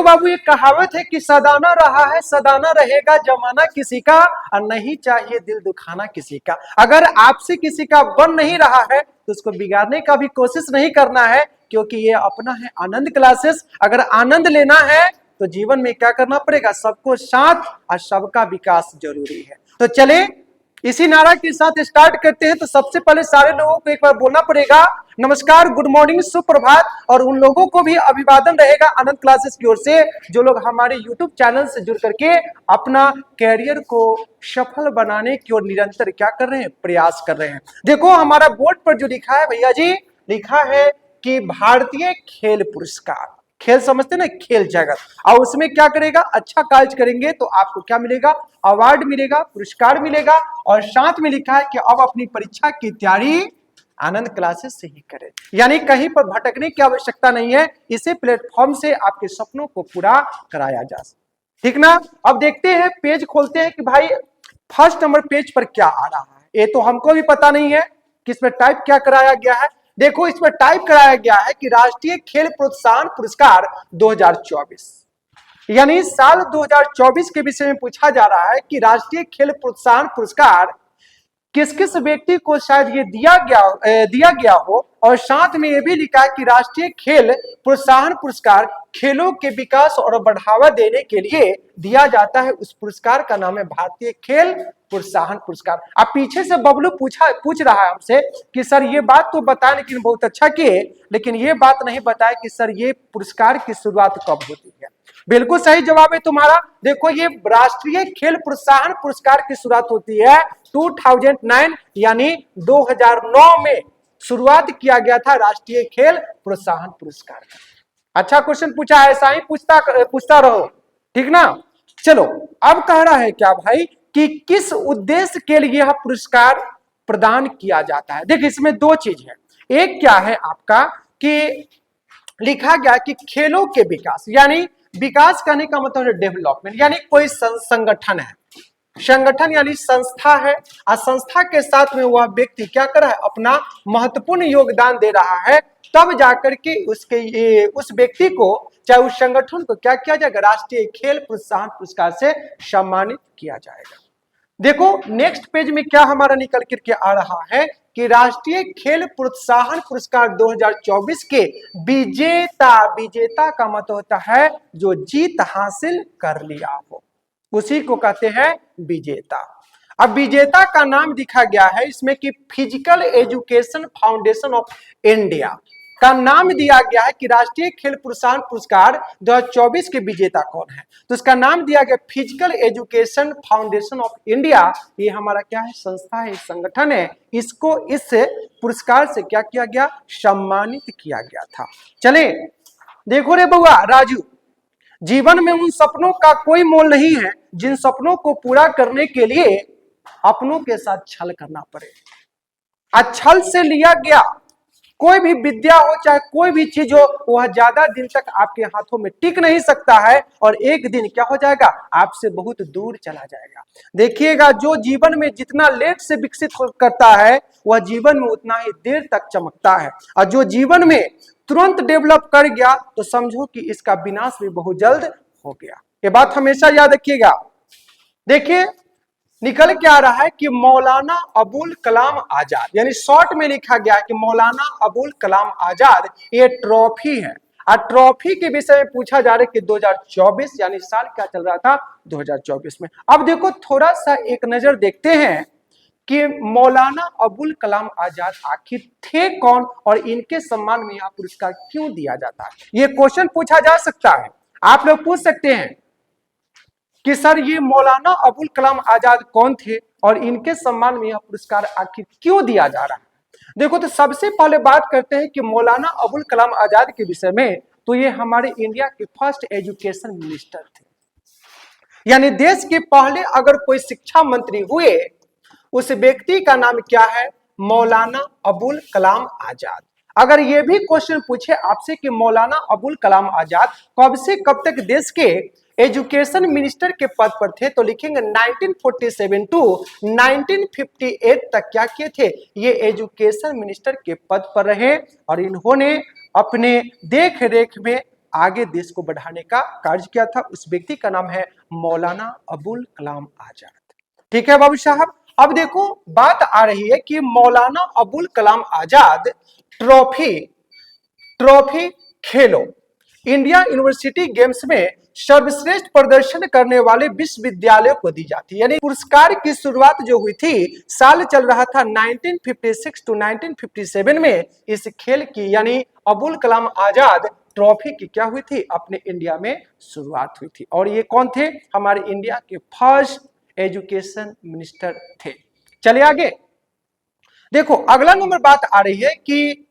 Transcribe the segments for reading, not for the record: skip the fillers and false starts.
बाबू ये कहावत है कि सदाना रहा है सदाना रहेगा जमाना किसी का, और नहीं चाहिए दिल दुखाना किसी का। अगर आपसे किसी का बन नहीं रहा है तो उसको बिगाड़ने का भी कोशिश नहीं करना है, क्योंकि ये अपना है आनंद क्लासेस। अगर आनंद लेना है तो जीवन में क्या करना पड़ेगा, सबको साथ और सबका विकास जरूरी है। तो चले इसी नारा के साथ स्टार्ट करते हैं। तो सबसे पहले सारे लोगों को एक बार बोलना पड़ेगा नमस्कार, गुड मॉर्निंग, सुप्रभात, और उन लोगों को भी अभिवादन रहेगा आनंद क्लासेस की ओर से जो लोग हमारे यूट्यूब चैनल से जुड़ करके अपना कैरियर को सफल बनाने की ओर निरंतर क्या कर रहे हैं, प्रयास कर रहे हैं। देखो हमारा बोर्ड पर जो लिखा है भैया जी, लिखा है कि भारतीय खेल पुरस्कार, खेल समझते ना, खेल जगत, और उसमें क्या करेगा, अच्छा कार्य करेंगे तो आपको क्या मिलेगा, अवार्ड मिलेगा, पुरस्कार मिलेगा। और साथ में लिखा है कि अब अपनी परीक्षा की तैयारी आनंद क्लासेस से ही करें, यानी कहीं पर भटकने की आवश्यकता नहीं है, इसे प्लेटफॉर्म से आपके सपनों को पूरा कराया जा सकता, ठीक ना। अब देखते हैं, पेज खोलते हैं कि भाई फर्स्ट नंबर पेज पर क्या आ रहा है। ये तो हमको भी पता नहीं है कि इसमें टाइप क्या कराया गया है। देखो इसमें टाइप कराया गया है कि राष्ट्रीय खेल प्रोत्साहन पुरस्कार 2024, यानी साल 2024 के विषय में पूछा जा रहा है कि राष्ट्रीय खेल प्रोत्साहन पुरस्कार किस किस व्यक्ति को शायद ये दिया गया हो। और साथ में ये भी लिखा है कि राष्ट्रीय खेल प्रोत्साहन पुरस्कार खेलों के विकास और बढ़ावा देने के लिए दिया जाता है। उस पुरस्कार का नाम है भारतीय खेल प्रोत्साहन पुरस्कार। अब पीछे से बबलू पूछ रहा है हमसे कि सर ये बात तो बताया, लेकिन बहुत अच्छा किए, लेकिन ये बात नहीं बताया कि सर ये पुरस्कार की शुरुआत कब होती है। बिल्कुल सही जवाब है तुम्हारा। देखो ये राष्ट्रीय खेल प्रोत्साहन पुरस्कार की शुरुआत होती है 2009, यानी 2009 में शुरुआत किया गया था राष्ट्रीय खेल प्रोत्साहन पुरस्कार का। अच्छा क्वेश्चन पूछा है, ऐसा ही पूछता रहो, ठीक ना। चलो अब कह रहा है क्या भाई कि किस उद्देश्य के लिए यह पुरस्कार प्रदान किया जाता है। देखिए इसमें दो चीज है, एक क्या है आपका कि लिखा गया कि खेलों के विकास, यानी विकास करने का मतलब है डेवलपमेंट, यानी कोई संगठन है, संगठन यानी संस्था है, और संस्था के साथ में वह व्यक्ति क्या कर रहा है, अपना महत्वपूर्ण योगदान दे रहा है, तब जाकर के उस व्यक्ति को चाहे उस संगठन को क्या किया जाएगा, राष्ट्रीय खेल प्रोत्साहन पुरस्कार से सम्मानित किया जाएगा। देखो नेक्स्ट पेज में क्या हमारा निकल करके आ रहा है कि राष्ट्रीय खेल प्रोत्साहन पुरस्कार 2024 के विजेता का मतलब होता है जो जीत हासिल कर लिया हो, उसी को कहते हैं विजेता। अब विजेता का नाम दिखा गया है इसमें कि physical education foundation of India का नाम दिया गया है कि राष्ट्रीय खेल प्रोत्साहन पुरस्कार 2024 के विजेता कौन है, तो इसका नाम दिया गया physical education foundation of India. ये हमारा क्या है, संस्था है, संगठन है, इसको इस पुरस्कार से क्या किया गया, सम्मानित किया गया था। चले देखो रे बउआ राजू, जीवन में उन सपनों का कोई मोल नहीं है जिन सपनों को पूरा करने के लिए अपनों के साथ छल करना पड़े। छल से लिया गया कोई भी विद्या हो चाहे कोई भी चीज हो, वह ज्यादा दिन तक आपके हाथों में टिक नहीं सकता है, और एक दिन क्या हो जाएगा, आपसे बहुत दूर चला जाएगा। देखिएगा जो जीवन में जितना लेट से विकसित करता है वह जीवन में उतना ही देर तक चमकता है, और जो जीवन में तुरंत डेवलप कर गया तो समझो कि इसका विनाश भी बहुत जल्द हो गया। ये बात हमेशा याद रखिएगा। देखिए निकल के आ रहा है कि मौलाना अबुल कलाम आजाद, यानी शॉर्ट में लिखा गया है कि मौलाना अबुल कलाम आजाद ये ट्रॉफी है, और ट्रॉफी के विषय में पूछा जा रहा है कि 2024 यानी साल क्या चल रहा था 2024 में। अब देखो थोड़ा सा एक नजर देखते हैं कि मौलाना अबुल कलाम आजाद आखिर थे कौन और इनके सम्मान में यह पुरस्कार क्यों दिया जाता है। ये क्वेश्चन पूछा जा सकता है, आप लोग पूछ सकते हैं कि सर ये मौलाना अबुल कलाम आजाद कौन थे और इनके सम्मान में यह पुरस्कार आखिर क्यों दिया जा रहा है। देखो तो सबसे पहले बात करते हैं कि मौलाना अबुल कलाम आजाद के विषय में, तो ये हमारे इंडिया के फर्स्ट एजुकेशन मिनिस्टर थे, यानी देश के पहले अगर कोई शिक्षा मंत्री हुए उस व्यक्ति का नाम क्या है, मौलाना अबुल कलाम आजाद। अगर ये भी क्वेश्चन पूछे आपसे कि मौलाना अबुल कलाम आजाद कब से कब तक देश के एजुकेशन मिनिस्टर के पद पर थे, तो लिखेंगे 1947 टू 1958 तक क्या किए थे, ये एजुकेशन मिनिस्टर के पद पर रहे, और इन्होंने अपने देख रेख में आगे देश को बढ़ाने का कार्य किया था, उस व्यक्ति का नाम है मौलाना अबुल कलाम आजाद। ठीक है बाबू साहब, अब देखो बात आ रही है कि मौलाना अबुल कलाम आजाद ट्रॉफी खेलो इंडिया यूनिवर्सिटी गेम्स में सर्वश्रेष्ठ प्रदर्शन करने वाले विश्वविद्यालयों को दी जाती है। यानी पुरस्कार की शुरुआत जो हुई थी, साल चल रहा था 1956 टू 1957 में, इस खेल की यानी अबुल कलाम आजाद ट्रॉफी की क्या हुई थी, अपने इंडिया में शुरुआत हुई थी। और ये कौन थे, हमारे इंडिया के फर्स्ट एजुकेशन मिनिस्टर थे। चलिए आगे देखो, अगला नंबर बात आ रही है कि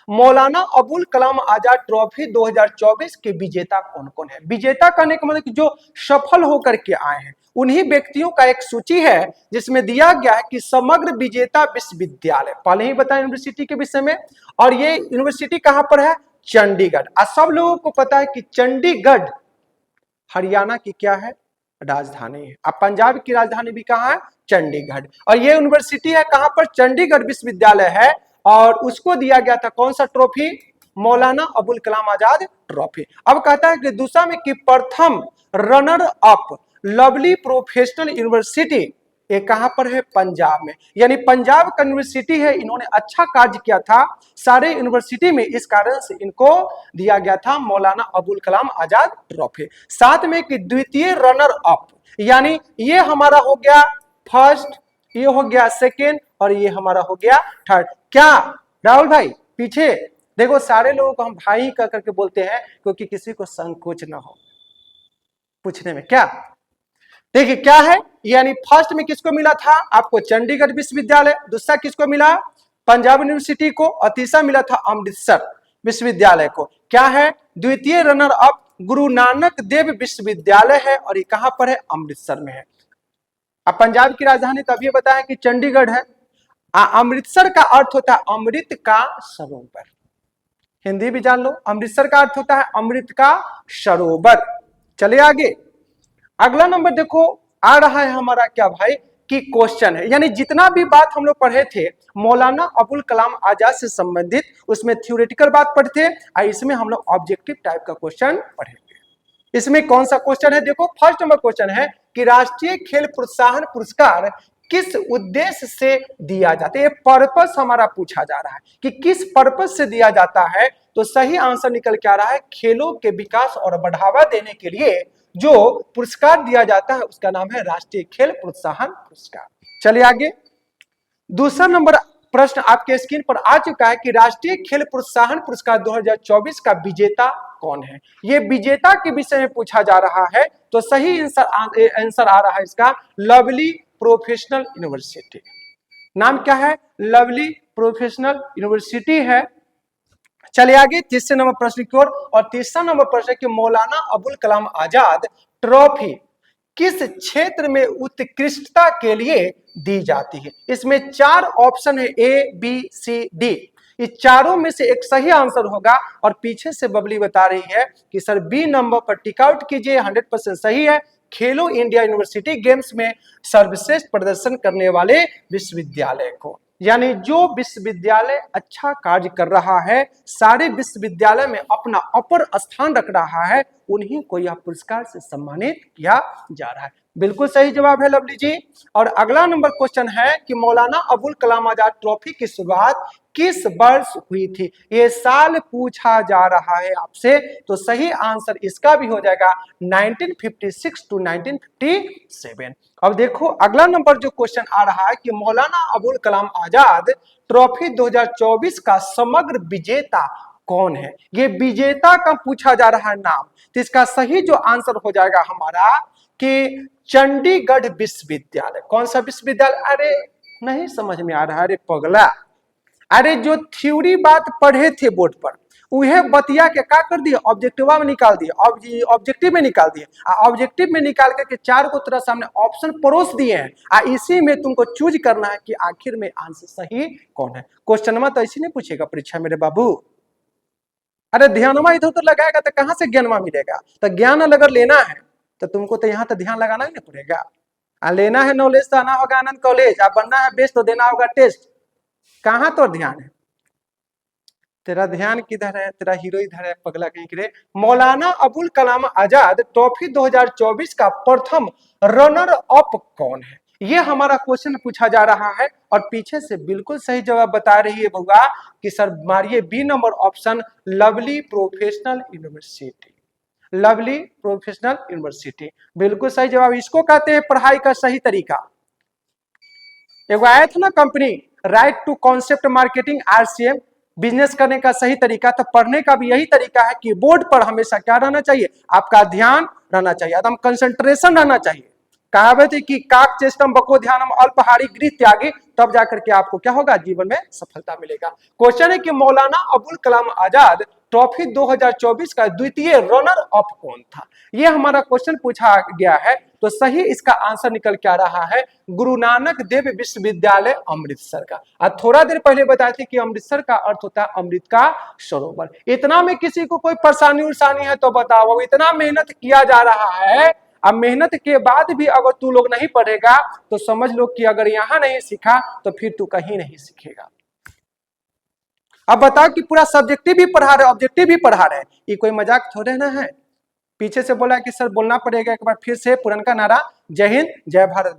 मौलाना अबुल कलाम आजाद ट्रॉफी 2024 के विजेता कौन कौन है। विजेता कहने का मतलब कि जो सफल होकर के आए हैं, उन्हीं व्यक्तियों का एक सूची है जिसमें दिया गया है कि समग्र विजेता विश्वविद्यालय, पहले ही बताया यूनिवर्सिटी के विषय में, और ये यूनिवर्सिटी कहां पर है, चंडीगढ़। सब लोगों को पता है कि चंडीगढ़ हरियाणा की क्या है, राजधानी है। अब पंजाब की राजधानी भी कहां है, चंडीगढ़। और ये यूनिवर्सिटी है कहां पर, चंडीगढ़ विश्वविद्यालय है। और उसको दिया गया था कौन सा ट्रॉफी, मौलाना अबुल कलाम आजाद ट्रॉफी। अब कहता है कि दूसरा में कि प्रथम runner up lovely professional university, ये कहां पर है, पंजाब में। यानी पंजाब का यूनिवर्सिटी है, इन्होंने अच्छा कार्य किया था सारे यूनिवर्सिटी में, इस कारण से इनको दिया गया था मौलाना अबुल कलाम आजाद ट्रॉफी। साथ में कि द्वितीय रनर अप, यानी ये हमारा हो गया फर्स्ट, ये हो गया सेकेंड, और ये हमारा हो गया थर्ड। क्या राहुल भाई, पीछे देखो, सारे लोगों को हम भाई कह करके बोलते हैं क्योंकि किसी को संकोच ना हो पूछने में। क्या देखिए क्या है, यानी फर्स्ट में किसको मिला था, आपको चंडीगढ़ विश्वविद्यालय, दूसरा किसको मिला, पंजाब यूनिवर्सिटी को, और तीसरा मिला था अमृतसर विश्वविद्यालय को। क्या है, द्वितीय रनर अप गुरु नानक देव विश्वविद्यालय है, और ये कहां पर है, अमृतसर में है। अब पंजाब की राजधानी तो अभी बताया कि चंडीगढ़ है। अमृतसर का अर्थ होता है अमृत का सरोवर, हिंदी भी जान लो, अमृतसर का अर्थ होता है अमृत का सरोवर। चलिए आगे, अगला नंबर देखो आ रहा है हमारा क्या भाई, कि क्वेश्चन है, यानी जितना भी बात हम लोग पढ़े थे मौलाना अबुल कलाम आजाद से संबंधित, उसमें थ्योरेटिकल बात पढ़े थे, और इसमें हम लोग ऑब्जेक्टिव टाइप का क्वेश्चन पढ़ेंगे। इसमें कौन सा क्वेश्चन है, देखो फर्स्ट नंबर क्वेश्चन है कि राष्ट्रीय खेल प्रोत्साहन पुरस्कार किस उद्देश्य से दिया जाता है। ये पर्पस हमारा पूछा जा रहा है कि किस पर्पस से दिया जाता है, तो सही आंसर निकल के आ रहा है खेलों के विकास और बढ़ावा देने के लिए जो पुरस्कार दिया जाता है उसका नाम है राष्ट्रीय खेल प्रोत्साहन पुरस्कार। चलिए आगे, दूसरा नंबर प्रश्न आपके स्क्रीन पर आ चुका है कि राष्ट्रीय खेल प्रोत्साहन पुरस्कार 2024 का विजेता कौन है। ये विजेता के विषय में पूछा जा रहा है, तो सही आंसर आ रहा है इसका लवली प्रोफेशनल यूनिवर्सिटी। नाम क्या है, लवली प्रोफेशनल यूनिवर्सिटी है। चलिए आगे तीसरे नंबर प्रश्न की ओर, और तीसरा नंबर प्रश्न है कि मौलाना अबुल कलाम आजाद ट्रॉफी किस क्षेत्र में उत्कृष्टता के लिए दी जाती है। इसमें 4 ऑप्शन है, ए बी सी डी, इस चारों में से एक सही आंसर होगा। और पीछे से बबली बता रही है कि सर बी नंबर पर टिक आउट कीजिए, 100% सही है। खेलो इंडिया यूनिवर्सिटी गेम्स में सर्वश्रेष्ठ प्रदर्शन करने वाले विश्वविद्यालय को, यानी जो विश्वविद्यालय अच्छा कार्य कर रहा है, सारे विश्वविद्यालय में अपना अपर स्थान रख रहा है, उन्हीं को यह पुरस्कार से सम्मानित किया जा रहा है। बिल्कुल सही जवाब है लवली जी। और अगला नंबर क्वेश्चन है कि मौलाना अबुल कलाम आजाद ट्रॉफी की शुरुआत किस वर्ष हुई थी। ये साल पूछा जा रहा है आपसे, तो सही आंसर इसका भी हो जाएगा 1956 टू 1957। अब देखो अगला नंबर जो क्वेश्चन आ रहा है कि मौलाना अबुल कलाम आजाद ट्रॉफी 2024 का समग्र विजेता कौन है। ये विजेता का पूछा जा रहा है नाम, तो इसका सही जो आंसर हो जाएगा हमारा कि चंडीगढ़ विश्वविद्यालय। कौन सा विश्वविद्यालय, अरे नहीं समझ में आ रहा, अरे पगला, अरे जो थ्योरी बात पढ़े थे बोर्ड पर उहे बतिया के का कर दिए, ऑब्जेक्टिव में निकाल दिए, ऑब्जेक्टिव में निकाल दिए, ऑब्जेक्टिव में निकाल करके 4 को तेरा सामने ऑप्शन परोस दिए हैं, इसी में तुमको चूज करना है कि आखिर में आंसर सही कौन है। क्वेश्चन में तो ऐसे नहीं पूछेगा परीक्षा मेरे बाबू, अरे ध्यानमा इधर उधर लगाएगा तो कहां से ज्ञानमा मिलेगा। तो ज्ञान अगर लेना है तो तुमको तो यहाँ तो ध्यान लगाना ही नहीं पड़ेगा। लेना है नॉलेज तो आना होगा आनंद कॉलेज, बनना है बेस्ट तो देना होगा टेस्ट। कहां तो ध्यान है, तेरा ध्यान किधर है, तेरा हीरो इधर है पगला कहीं के। मौलाना अबुल कलाम आजाद ट्रॉफी 2024 का प्रथम रनर अप कौन है, ये हमारा क्वेश्चन पूछा जा रहा है। और पीछे से बिल्कुल सही जवाब बता रही है बउआ कि सर मारिए B number option, lovely professional university. Lovely professional university बिल्कुल सही जवाब। इसको कहते हैं पढ़ाई का सही तरीका। एगो आया था ना company, right to concept marketing RCM, business करने का सही तरीका। तो पढ़ने का भी यही तरीका है कि बोर्ड पर हमेशा क्या रहना चाहिए, आपका ध्यान रहना चाहिए, एकदम कंसंट्रेशन रहना चाहिए। कहावत है कि काक चेष्टम बको ध्यानम अल्पहारी गृह त्यागी, तब जाकर के आपको क्या होगा, जीवन में सफलता मिलेगा। क्वेश्चन है कि मौलाना अबुल कलाम आजाद ट्रॉफी 2024 का द्वितीय रनर अप कौन था, ये हमारा क्वेश्चन पूछा गया है। तो सही इसका आंसर निकल क्या रहा है, गुरु नानक देव विश्वविद्यालय अमृतसर का। और थोड़ा देर पहले बताए थे कि अमृतसर का अर्थ होता है अमृत का सरोवर। इतना में किसी को कोई परेशानी उरेशानी है तो बताओ, इतना मेहनत किया जा रहा है। अब मेहनत के बाद भी अगर तू लोग नहीं पढ़ेगा तो समझ लो कि अगर यहां नहीं सीखा तो फिर तू कहीं नहीं सीखेगा। अब बताओ कि पूरा सब्जेक्टिव भी पढ़ा रहे, ऑब्जेक्टिव भी पढ़ा रहे, ये कोई मजाक थोड़े ना है। पीछे से बोला कि सर बोलना पड़ेगा एक बार फिर से पुरनका नारा, जय हिंद जय भारत।